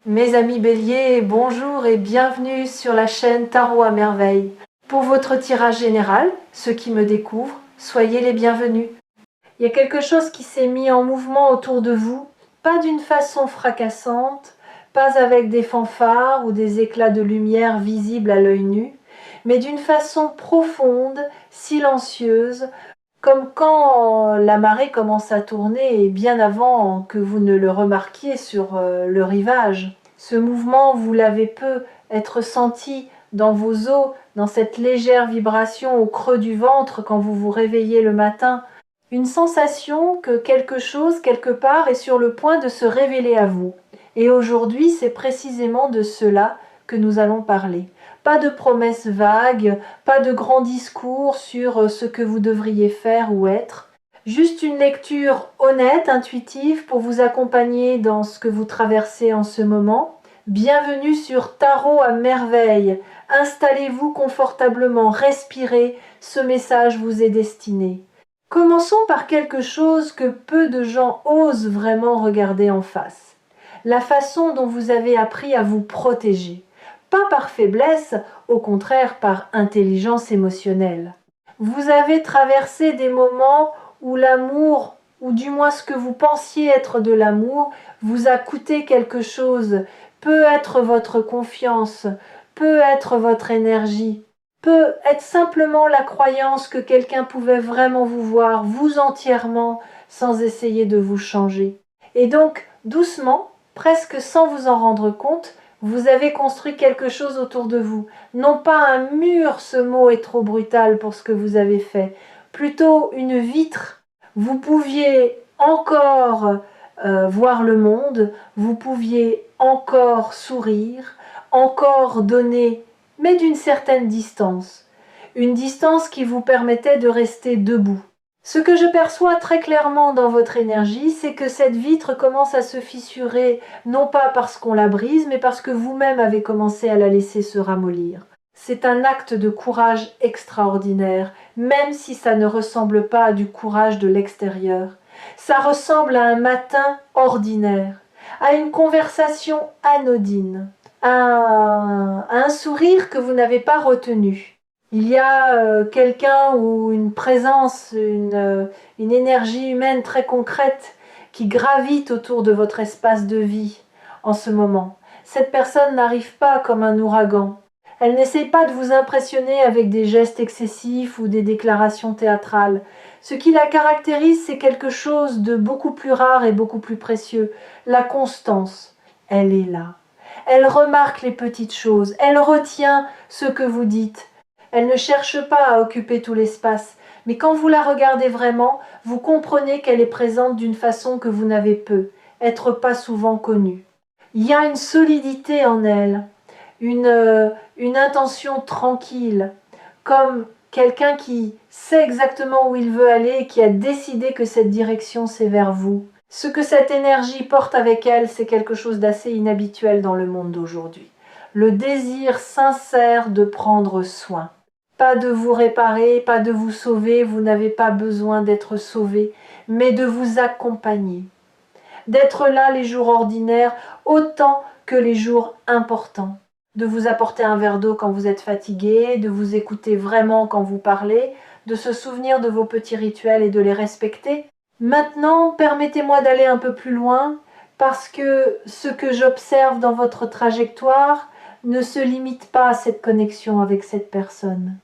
Mes amis Bélier, bonjour et bienvenue sur la chaîne Tarot à Merveille. Pour votre tirage général, ceux qui me découvrent, soyez les bienvenus. Il y a quelque chose qui s'est mis en mouvement autour de vous, pas d'une façon fracassante, pas avec des fanfares ou des éclats de lumière visibles à l'œil nu, mais d'une façon profonde, silencieuse, comme quand la marée commence à tourner et bien avant que vous ne le remarquiez sur le rivage. Ce mouvement, vous l'avez peu être senti dans vos os, dans cette légère vibration au creux du ventre quand vous vous réveillez le matin. Une sensation que quelque chose, quelque part, est sur le point de se révéler à vous. Et aujourd'hui, c'est précisément de cela que nous allons parler. Pas de promesses vagues, pas de grands discours sur ce que vous devriez faire ou être. Juste une lecture honnête, intuitive, pour vous accompagner dans ce que vous traversez en ce moment. Bienvenue sur Tarot à Merveille. Installez-vous confortablement, respirez, ce message vous est destiné. Commençons par quelque chose que peu de gens osent vraiment regarder en face. La façon dont vous avez appris à vous protéger. Pas par faiblesse, au contraire par intelligence émotionnelle. Vous avez traversé des moments où l'amour, ou du moins ce que vous pensiez être de l'amour, vous a coûté quelque chose, peut être votre confiance, peut être votre énergie, peut être simplement la croyance que quelqu'un pouvait vraiment vous voir, vous entièrement, sans essayer de vous changer. Et donc, doucement, presque sans vous en rendre compte, vous avez construit quelque chose autour de vous. Non pas un mur, ce mot est trop brutal pour ce que vous avez fait, plutôt une vitre. Vous pouviez encore voir le monde, vous pouviez encore sourire, encore donner, mais d'une certaine distance. Une distance qui vous permettait de rester debout. Ce que je perçois très clairement dans votre énergie, c'est que cette vitre commence à se fissurer, non pas parce qu'on la brise, mais parce que vous-même avez commencé à la laisser se ramollir. C'est un acte de courage extraordinaire, même si ça ne ressemble pas à du courage de l'extérieur. Ça ressemble à un matin ordinaire, à une conversation anodine, à un sourire que vous n'avez pas retenu. Il y a quelqu'un ou une présence, une énergie humaine très concrète qui gravite autour de votre espace de vie en ce moment. Cette personne n'arrive pas comme un ouragan. Elle n'essaye pas de vous impressionner avec des gestes excessifs ou des déclarations théâtrales. Ce qui la caractérise, c'est quelque chose de beaucoup plus rare et beaucoup plus précieux. La constance. Elle est là. Elle remarque les petites choses. Elle retient ce que vous dites. Elle ne cherche pas à occuper tout l'espace, mais quand vous la regardez vraiment, vous comprenez qu'elle est présente d'une façon que vous n'avez peu, être pas souvent connue. Il y a une solidité en elle, une intention tranquille, comme quelqu'un qui sait exactement où il veut aller et qui a décidé que cette direction c'est vers vous. Ce que cette énergie porte avec elle, c'est quelque chose d'assez inhabituel dans le monde d'aujourd'hui. Le désir sincère de prendre soin. Pas de vous réparer, pas de vous sauver, vous n'avez pas besoin d'être sauvé, mais de vous accompagner. D'être là les jours ordinaires autant que les jours importants. De vous apporter un verre d'eau quand vous êtes fatigué, de vous écouter vraiment quand vous parlez, de se souvenir de vos petits rituels et de les respecter. Maintenant, permettez-moi d'aller un peu plus loin, parce que ce que j'observe dans votre trajectoire ne se limite pas à cette connexion avec cette personne.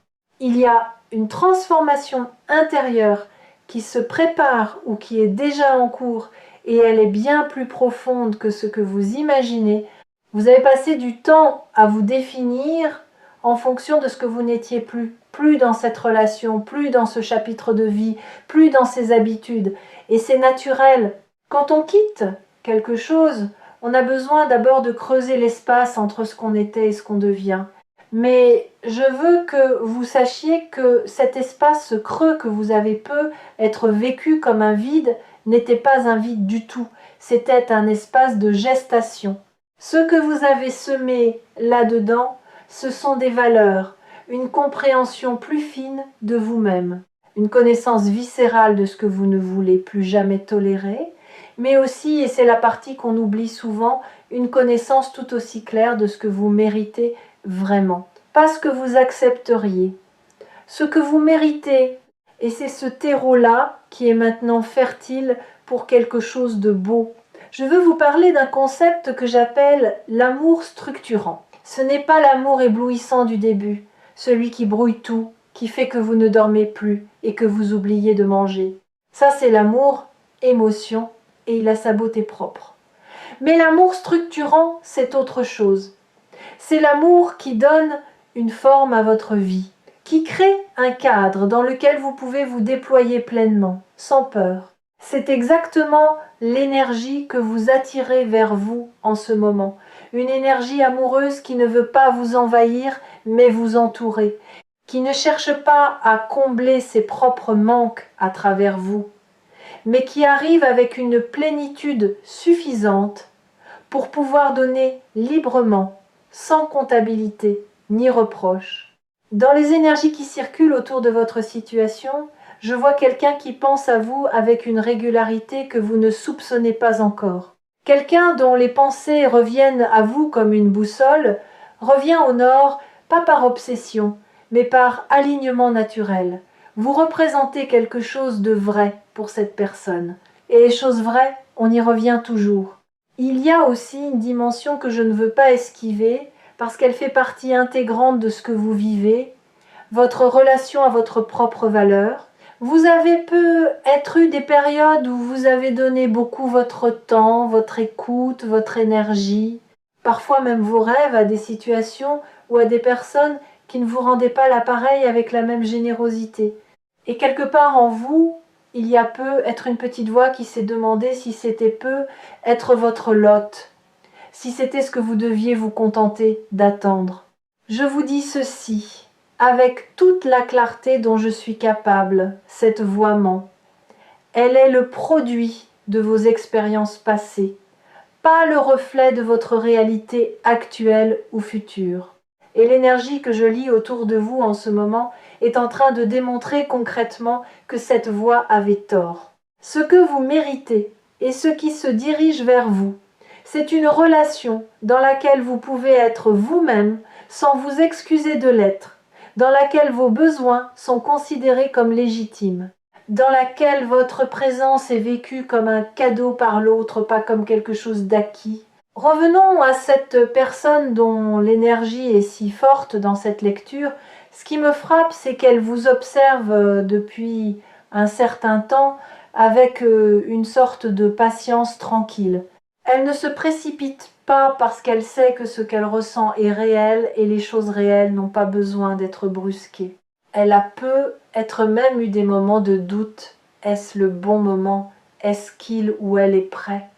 Il y a une transformation intérieure qui se prépare ou qui est déjà en cours et elle est bien plus profonde que ce que vous imaginez. Vous avez passé du temps à vous définir en fonction de ce que vous n'étiez plus dans cette relation, plus dans ce chapitre de vie, plus dans ces habitudes. Et c'est naturel. Quand on quitte quelque chose, on a besoin d'abord de creuser l'espace entre ce qu'on était et ce qu'on devient. Mais je veux que vous sachiez que cet espace creux que vous avez peu être vécu comme un vide n'était pas un vide du tout. C'était un espace de gestation. Ce que vous avez semé là-dedans, ce sont des valeurs, une compréhension plus fine de vous-même, une connaissance viscérale de ce que vous ne voulez plus jamais tolérer, mais aussi, et c'est la partie qu'on oublie souvent, une connaissance tout aussi claire de ce que vous méritez vraiment. Pas ce que vous accepteriez. Ce que vous méritez. Et c'est ce terreau-là qui est maintenant fertile pour quelque chose de beau. Je veux vous parler d'un concept que j'appelle l'amour structurant. Ce n'est pas l'amour éblouissant du début, celui qui brouille tout, qui fait que vous ne dormez plus et que vous oubliez de manger. Ça, c'est l'amour, émotion, et il a sa beauté propre. Mais l'amour structurant, c'est autre chose. C'est l'amour qui donne une forme à votre vie, qui crée un cadre dans lequel vous pouvez vous déployer pleinement, sans peur. C'est exactement l'énergie que vous attirez vers vous en ce moment. Une énergie amoureuse qui ne veut pas vous envahir, mais vous entourer, qui ne cherche pas à combler ses propres manques à travers vous, mais qui arrive avec une plénitude suffisante pour pouvoir donner librement, sans comptabilité ni reproche. Dans les énergies qui circulent autour de votre situation, je vois quelqu'un qui pense à vous avec une régularité que vous ne soupçonnez pas encore. Quelqu'un dont les pensées reviennent à vous comme une boussole, revient au nord, pas par obsession, mais par alignement naturel. Vous représentez quelque chose de vrai pour cette personne. Et les choses vraies, on y revient toujours. Il y a aussi une dimension que je ne veux pas esquiver, parce qu'elle fait partie intégrante de ce que vous vivez, votre relation à votre propre valeur. Vous avez peut-être eu des périodes où vous avez donné beaucoup votre temps, votre écoute, votre énergie, parfois même vos rêves à des situations ou à des personnes qui ne vous rendaient pas l'appareil avec la même générosité. Et quelque part en vous, il y a peu être une petite voix qui s'est demandé si c'était peu être votre lot, si c'était ce que vous deviez vous contenter d'attendre. Je vous dis ceci, avec toute la clarté dont je suis capable, cette voix ment. Elle est le produit de vos expériences passées, pas le reflet de votre réalité actuelle ou future. Et l'énergie que je lis autour de vous en ce moment est en train de démontrer concrètement que cette voix avait tort. Ce que vous méritez et ce qui se dirige vers vous, c'est une relation dans laquelle vous pouvez être vous-même sans vous excuser de l'être, dans laquelle vos besoins sont considérés comme légitimes, dans laquelle votre présence est vécue comme un cadeau par l'autre, pas comme quelque chose d'acquis. Revenons à cette personne dont l'énergie est si forte dans cette lecture. Ce qui me frappe, c'est qu'elle vous observe depuis un certain temps avec une sorte de patience tranquille. Elle ne se précipite pas parce qu'elle sait que ce qu'elle ressent est réel et les choses réelles n'ont pas besoin d'être brusquées. Elle a peut-être même eu des moments de doute. Est-ce le bon moment? Est-ce qu'il ou elle est prêt?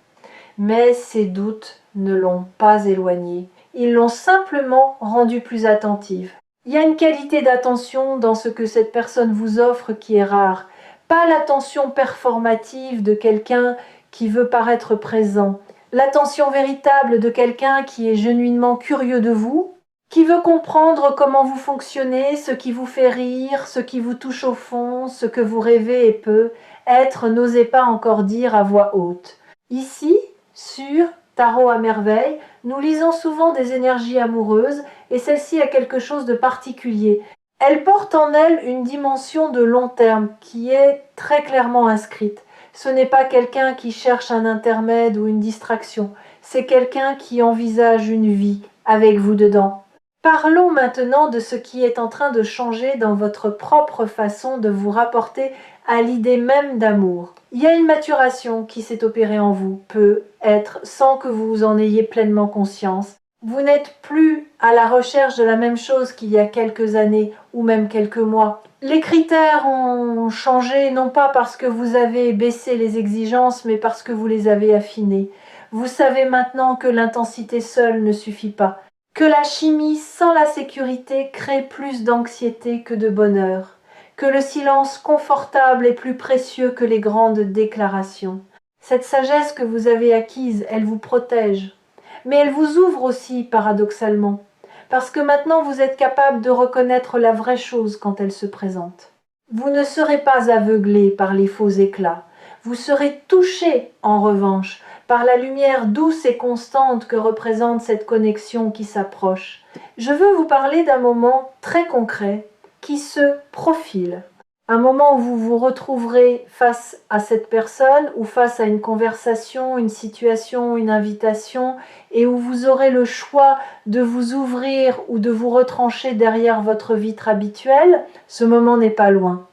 Mais ces doutes ne l'ont pas éloignée. Ils l'ont simplement rendue plus attentive. Il y a une qualité d'attention dans ce que cette personne vous offre qui est rare. Pas l'attention performative de quelqu'un qui veut paraître présent. L'attention véritable de quelqu'un qui est genuinement curieux de vous, qui veut comprendre comment vous fonctionnez, ce qui vous fait rire, ce qui vous touche au fond, ce que vous rêvez et peut être, n'osez pas encore dire à voix haute. Ici, sur Tarot à merveille, nous lisons souvent des énergies amoureuses et celle-ci a quelque chose de particulier. Elle porte en elle une dimension de long terme qui est très clairement inscrite. Ce n'est pas quelqu'un qui cherche un intermède ou une distraction, c'est quelqu'un qui envisage une vie avec vous dedans. Parlons maintenant de ce qui est en train de changer dans votre propre façon de vous rapporter à l'idée même d'amour. Il y a une maturation qui s'est opérée en vous, peut-être sans que vous en ayez pleinement conscience. Vous n'êtes plus à la recherche de la même chose qu'il y a quelques années ou même quelques mois. Les critères ont changé non pas parce que vous avez baissé les exigences, mais parce que vous les avez affinées. Vous savez maintenant que l'intensité seule ne suffit pas, que la chimie sans la sécurité crée plus d'anxiété que de bonheur, que le silence confortable est plus précieux que les grandes déclarations. Cette sagesse que vous avez acquise, elle vous protège, mais elle vous ouvre aussi paradoxalement, parce que maintenant vous êtes capable de reconnaître la vraie chose quand elle se présente. Vous ne serez pas aveuglé par les faux éclats, vous serez touché en revanche par la lumière douce et constante que représente cette connexion qui s'approche. Je veux vous parler d'un moment très concret qui se profile. Un moment où vous vous retrouverez face à cette personne ou face à une conversation, une situation, une invitation et où vous aurez le choix de vous ouvrir ou de vous retrancher derrière votre vitre habituelle. Ce moment n'est pas loin.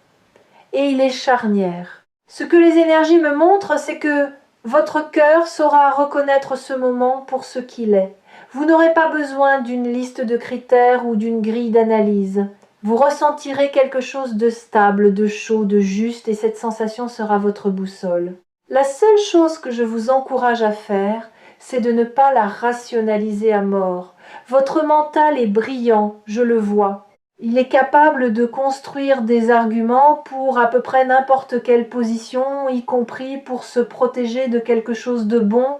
Et il est charnière. Ce que les énergies me montrent, c'est que votre cœur saura reconnaître ce moment pour ce qu'il est. Vous n'aurez pas besoin d'une liste de critères ou d'une grille d'analyse. Vous ressentirez quelque chose de stable, de chaud, de juste, et cette sensation sera votre boussole. La seule chose que je vous encourage à faire, c'est de ne pas la rationaliser à mort. Votre mental est brillant, je le vois. Il est capable de construire des arguments pour à peu près n'importe quelle position, y compris pour se protéger de quelque chose de bon.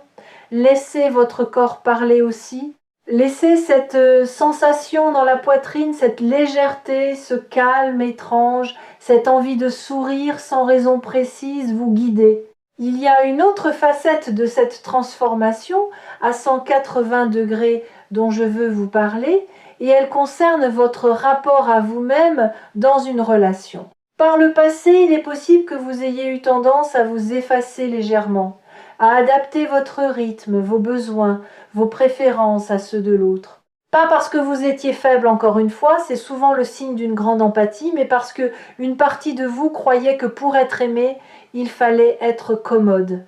Laissez votre corps parler aussi. Laissez cette sensation dans la poitrine, cette légèreté, ce calme étrange, cette envie de sourire sans raison précise vous guider. Il y a une autre facette de cette transformation à 180 degrés dont je veux vous parler, et elle concerne votre rapport à vous-même dans une relation. Par le passé, il est possible que vous ayez eu tendance à vous effacer légèrement, à adapter votre rythme, vos besoins, vos préférences à ceux de l'autre. Pas parce que vous étiez faible encore une fois, c'est souvent le signe d'une grande empathie, mais parce que une partie de vous croyait que pour être aimé, il fallait être commode,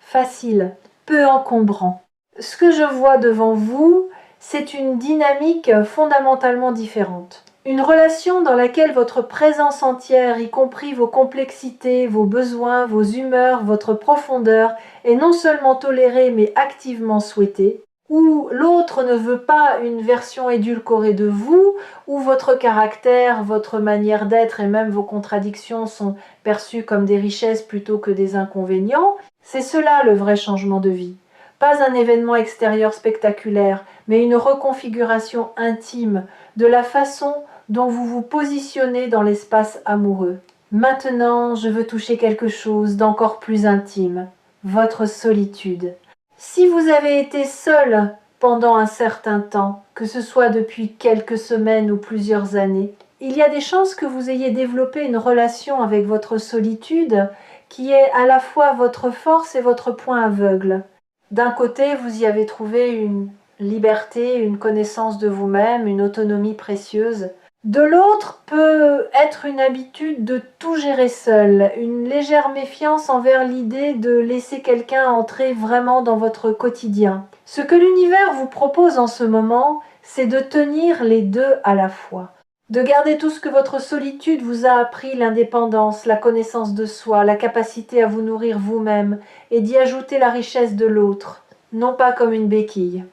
facile, peu encombrant. Ce que je vois devant vous, c'est une dynamique fondamentalement différente. Une relation dans laquelle votre présence entière, y compris vos complexités, vos besoins, vos humeurs, votre profondeur, est non seulement tolérée mais activement souhaitée, où l'autre ne veut pas une version édulcorée de vous, où votre caractère, votre manière d'être et même vos contradictions sont perçues comme des richesses plutôt que des inconvénients, c'est cela le vrai changement de vie. Pas un événement extérieur spectaculaire, mais une reconfiguration intime de la façon dont vous vous positionnez dans l'espace amoureux. Maintenant, je veux toucher quelque chose d'encore plus intime, votre solitude. Si vous avez été seul pendant un certain temps, que ce soit depuis quelques semaines ou plusieurs années, il y a des chances que vous ayez développé une relation avec votre solitude qui est à la fois votre force et votre point aveugle. D'un côté, vous y avez trouvé une liberté, une connaissance de vous-même, une autonomie précieuse. De l'autre peut être une habitude de tout gérer seul, une légère méfiance envers l'idée de laisser quelqu'un entrer vraiment dans votre quotidien. Ce que l'univers vous propose en ce moment, c'est de tenir les deux à la fois. De garder tout ce que votre solitude vous a appris, l'indépendance, la connaissance de soi, la capacité à vous nourrir vous-même, et d'y ajouter la richesse de l'autre, non pas comme une béquille.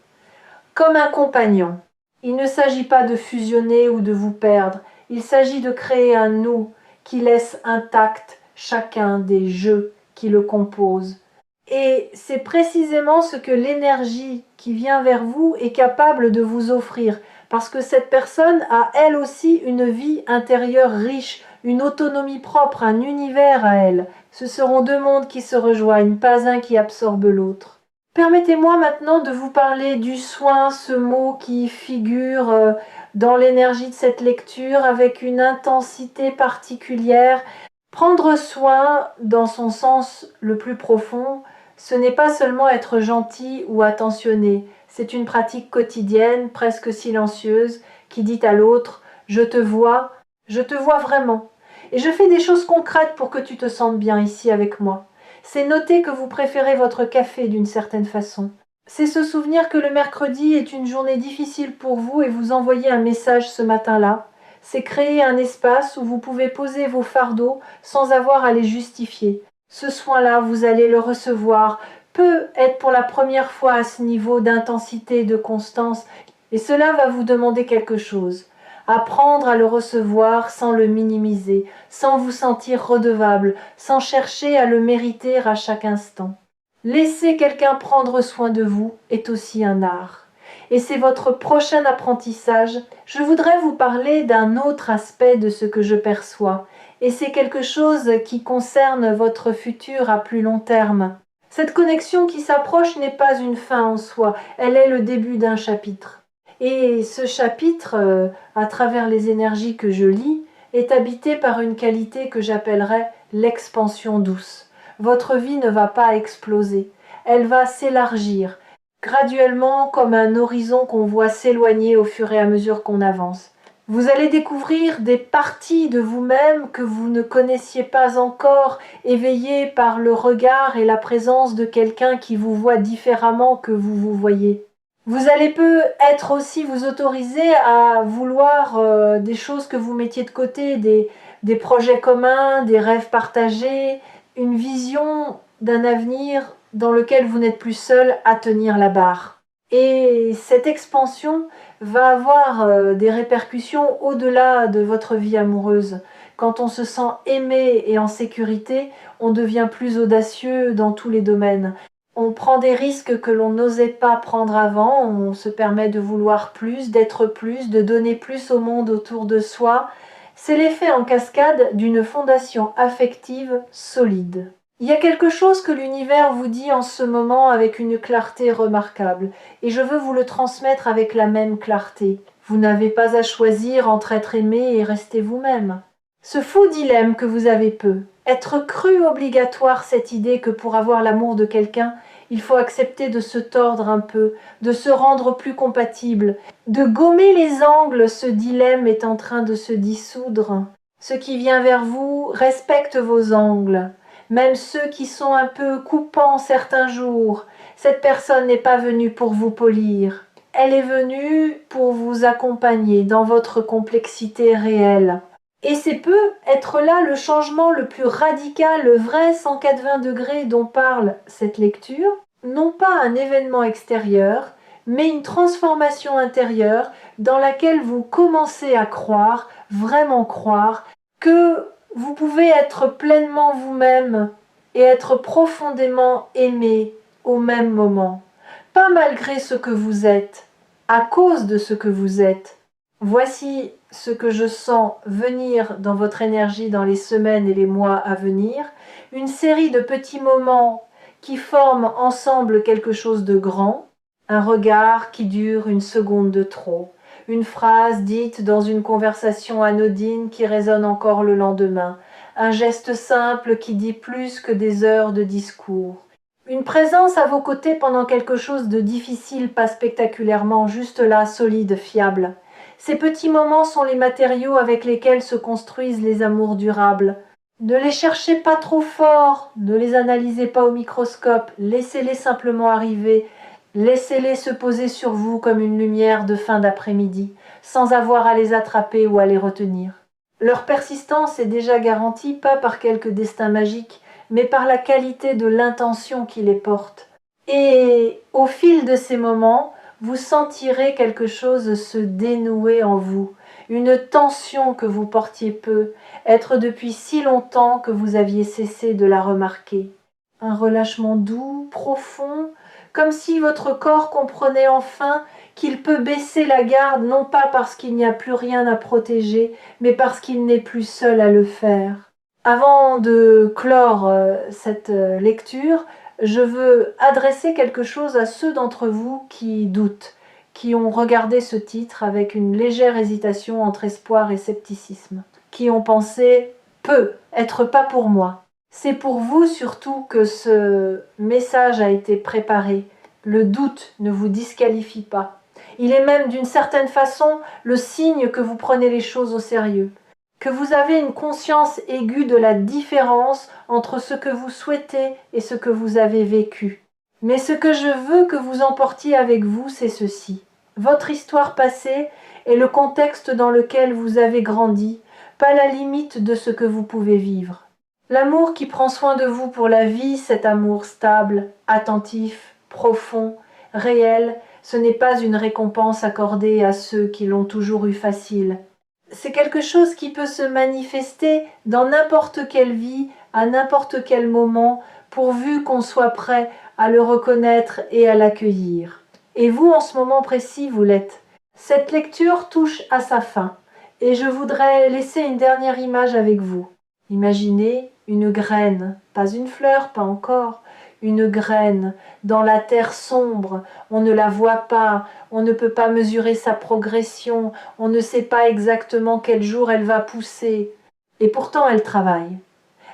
Comme un compagnon. Il ne s'agit pas de fusionner ou de vous perdre, il s'agit de créer un nous qui laisse intact chacun des jeux qui le composent. Et c'est précisément ce que l'énergie qui vient vers vous est capable de vous offrir, parce que cette personne a elle aussi une vie intérieure riche, une autonomie propre, un univers à elle. Ce seront deux mondes qui se rejoignent, pas un qui absorbe l'autre. Permettez-moi maintenant de vous parler du soin, ce mot qui figure dans l'énergie de cette lecture avec une intensité particulière. Prendre soin, dans son sens le plus profond, ce n'est pas seulement être gentil ou attentionné, c'est une pratique quotidienne, presque silencieuse, qui dit à l'autre « je te vois vraiment, et je fais des choses concrètes pour que tu te sentes bien ici avec moi ». C'est noter que vous préférez votre café d'une certaine façon. C'est se souvenir que le mercredi est une journée difficile pour vous et vous envoyer un message ce matin-là. C'est créer un espace où vous pouvez poser vos fardeaux sans avoir à les justifier. Ce soin-là, vous allez le recevoir, peut être pour la première fois à ce niveau d'intensité et de constance, et cela va vous demander quelque chose. Apprendre à le recevoir sans le minimiser, sans vous sentir redevable, sans chercher à le mériter à chaque instant. Laisser quelqu'un prendre soin de vous est aussi un art. Et c'est votre prochain apprentissage. Je voudrais vous parler d'un autre aspect de ce que je perçois, et c'est quelque chose qui concerne votre futur à plus long terme. Cette connexion qui s'approche n'est pas une fin en soi, elle est le début d'un chapitre. Et ce chapitre, à travers les énergies que je lis, est habité par une qualité que j'appellerais l'expansion douce. Votre vie ne va pas exploser, elle va s'élargir, graduellement comme un horizon qu'on voit s'éloigner au fur et à mesure qu'on avance. Vous allez découvrir des parties de vous-même que vous ne connaissiez pas encore, éveillées par le regard et la présence de quelqu'un qui vous voit différemment que vous vous voyez. Vous allez peut-être aussi vous autoriser à vouloir des choses que vous mettiez de côté, des projets communs, des rêves partagés, une vision d'un avenir dans lequel vous n'êtes plus seul à tenir la barre. Et cette expansion va avoir des répercussions au-delà de votre vie amoureuse. Quand on se sent aimé et en sécurité, on devient plus audacieux dans tous les domaines. On prend des risques que l'on n'osait pas prendre avant, on se permet de vouloir plus, d'être plus, de donner plus au monde autour de soi. C'est l'effet en cascade d'une fondation affective solide. Il y a quelque chose que l'univers vous dit en ce moment avec une clarté remarquable, et je veux vous le transmettre avec la même clarté. Vous n'avez pas à choisir entre être aimé et rester vous-même. Ce faux dilemme que vous avez être cru obligatoire cette idée que pour avoir l'amour de quelqu'un, il faut accepter de se tordre un peu, de se rendre plus compatible, de gommer les angles, ce dilemme est en train de se dissoudre. Ce qui vient vers vous respecte vos angles, même ceux qui sont un peu coupants certains jours. Cette personne n'est pas venue pour vous polir, elle est venue pour vous accompagner dans votre complexité réelle. Et c'est peut être là le changement le plus radical, le vrai 180 degrés dont parle cette lecture, non pas un événement extérieur, mais une transformation intérieure dans laquelle vous commencez à croire, vraiment croire, que vous pouvez être pleinement vous-même et être profondément aimé au même moment. Pas malgré ce que vous êtes, à cause de ce que vous êtes. Voici ce que je sens venir dans votre énergie dans les semaines et les mois à venir, une série de petits moments qui forment ensemble quelque chose de grand, un regard qui dure une seconde de trop, une phrase dite dans une conversation anodine qui résonne encore le lendemain, un geste simple qui dit plus que des heures de discours. Une présence à vos côtés pendant quelque chose de difficile, pas spectaculairement, juste là, solide, fiable. Ces petits moments sont les matériaux avec lesquels se construisent les amours durables. Ne les cherchez pas trop fort, ne les analysez pas au microscope, laissez-les simplement arriver, laissez-les se poser sur vous comme une lumière de fin d'après-midi, sans avoir à les attraper ou à les retenir. Leur persistance est déjà garantie pas par quelque destin magique, mais par la qualité de l'intention qui les porte. Et au fil de ces moments, vous sentirez quelque chose se dénouer en vous, une tension que vous portiez peu, être depuis si longtemps que vous aviez cessé de la remarquer. Un relâchement doux, profond, comme si votre corps comprenait enfin qu'il peut baisser la garde non pas parce qu'il n'y a plus rien à protéger, mais parce qu'il n'est plus seul à le faire. Avant de clore cette lecture, je veux adresser quelque chose à ceux d'entre vous qui doutent, qui ont regardé ce titre avec une légère hésitation entre espoir et scepticisme, qui ont pensé « peut être pas pour moi ». C'est pour vous surtout que ce message a été préparé. Le doute ne vous disqualifie pas. Il est même d'une certaine façon le signe que vous prenez les choses au sérieux, que vous avez une conscience aiguë de la différence entre ce que vous souhaitez et ce que vous avez vécu. Mais ce que je veux que vous emportiez avec vous, c'est ceci. Votre histoire passée est le contexte dans lequel vous avez grandi, pas la limite de ce que vous pouvez vivre. L'amour qui prend soin de vous pour la vie, cet amour stable, attentif, profond, réel, ce n'est pas une récompense accordée à ceux qui l'ont toujours eu facile. C'est quelque chose qui peut se manifester dans n'importe quelle vie, à n'importe quel moment, pourvu qu'on soit prêt à le reconnaître et à l'accueillir. Et vous, en ce moment précis, vous l'êtes. Cette lecture touche à sa fin, et je voudrais laisser une dernière image avec vous. Imaginez une graine, pas une fleur, pas encore, une graine dans la terre sombre. On ne la voit pas, on ne peut pas mesurer sa progression, on ne sait pas exactement quel jour elle va pousser. Et pourtant elle travaille.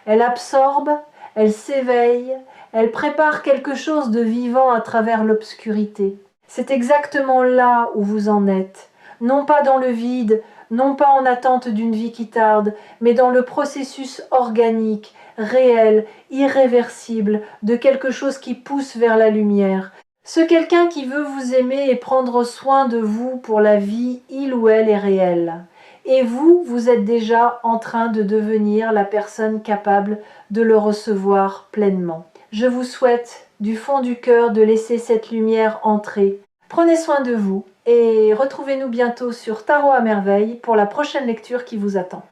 Elle absorbe, elle s'éveille, elle prépare quelque chose de vivant à travers l'obscurité. C'est exactement là où vous en êtes, non pas dans le vide, non pas en attente d'une vie qui tarde, mais dans le processus organique, réel, irréversible, de quelque chose qui pousse vers la lumière. Ce quelqu'un qui veut vous aimer et prendre soin de vous pour la vie, il ou elle est réel. Et vous, vous êtes déjà en train de devenir la personne capable de le recevoir pleinement. Je vous souhaite du fond du cœur de laisser cette lumière entrer. Prenez soin de vous et retrouvez-nous bientôt sur Tarot à merveille pour la prochaine lecture qui vous attend.